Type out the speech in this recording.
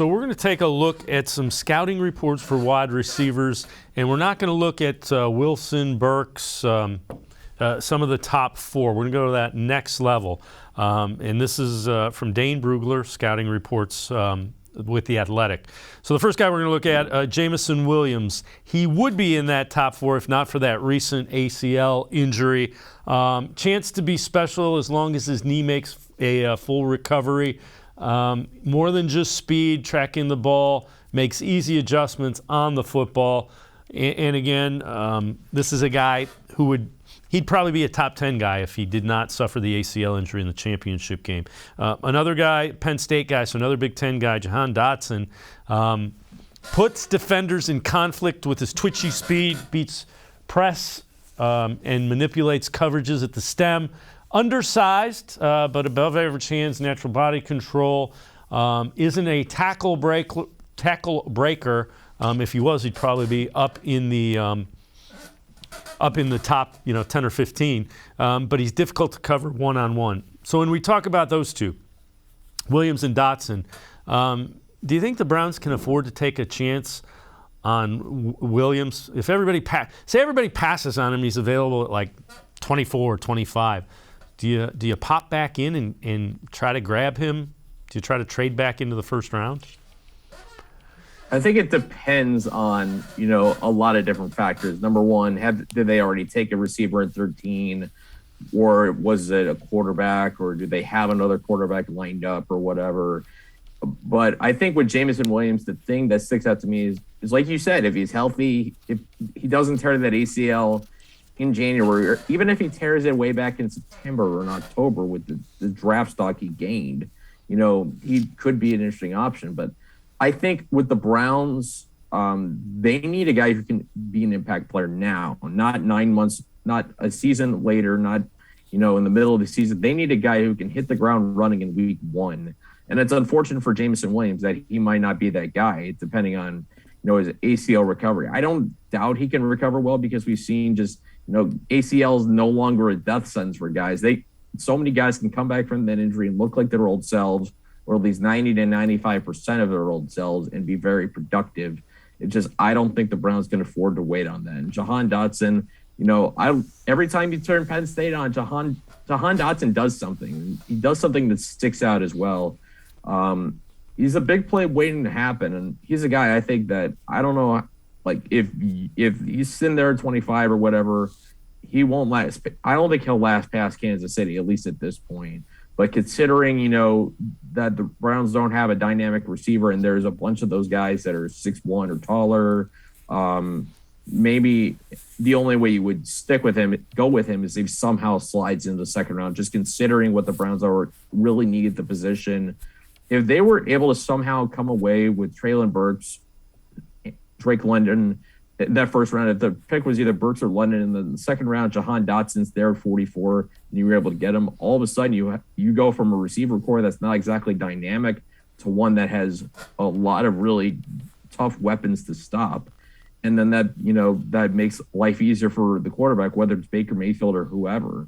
So we're going to take a look at some scouting reports for wide receivers, and we're not going to look at Wilson, Burks, some of the top four. We're going to go to that next level. And this is from Dane Brugler, scouting reports with The Athletic. So the first guy we're going to look at, Jameson Williams. He would be in that top four if not for that recent ACL injury. Chance to be special as long as his knee makes a full recovery. More than just speed, tracking the ball, makes easy adjustments on the football. And again, this is a guy who he'd probably be a top 10 guy if he did not suffer the ACL injury in the championship game. Another guy, Penn State guy, so another Big Ten guy, Jahan Dotson, puts defenders in conflict with his twitchy speed, beats press, and manipulates coverages at the stem. Undersized, but above average hands, natural body control. Isn't a tackle breaker. If he was, he'd probably be up in the top, 10 or 15. But he's difficult to cover one-on-one. So when we talk about those two, Williams and Dotson, do you think the Browns can afford to take a chance on Williams? If everybody passes on him, he's available at like 24 or 25. Do you pop back in and try to grab him? Do you try to trade back into the first round? I think it depends on, a lot of different factors. Number one, did they already take a receiver at 13, or was it a quarterback, or do they have another quarterback lined up or whatever? But I think with Jameson Williams, the thing that sticks out to me is like you said, if he's healthy, if he doesn't tear that ACL in January, or even if he tears it way back in September or in October with the draft stock he gained, he could be an interesting option. But I think with the Browns, they need a guy who can be an impact player now, not 9 months, not a season later, not, in the middle of the season. They need a guy who can hit the ground running in week one. And it's unfortunate for Jameson Williams that he might not be that guy, depending on, his ACL recovery. I don't doubt he can recover well, because we've seen just, ACL is no longer a death sentence for guys. So many guys can come back from that injury and look like their old selves, or at least 90 to 95% of their old selves, and be very productive. It's just, I don't think the Browns can afford to wait on that. And Jahan Dotson, every time you turn Penn State on, Jahan Dotson does something. He does something that sticks out as well. He's a big play waiting to happen, and he's a guy I think that, I don't know, like if he's sitting there at 25 or whatever, he won't last. I don't think he'll last past Kansas City, at least at this point. But considering, that the Browns don't have a dynamic receiver, and there's a bunch of those guys that are 6'1" or taller, maybe the only way you would go with him is if he somehow slides into the second round, just considering what the Browns really need at the position. If they were able to somehow come away with Treylon Burks, Drake London, that first round, if the pick was either Burks or London in the second round, Jahan Dotson's there at 44, and you were able to get him, all of a sudden you go from a receiver core that's not exactly dynamic to one that has a lot of really tough weapons to stop. And then that makes life easier for the quarterback, whether it's Baker Mayfield or whoever.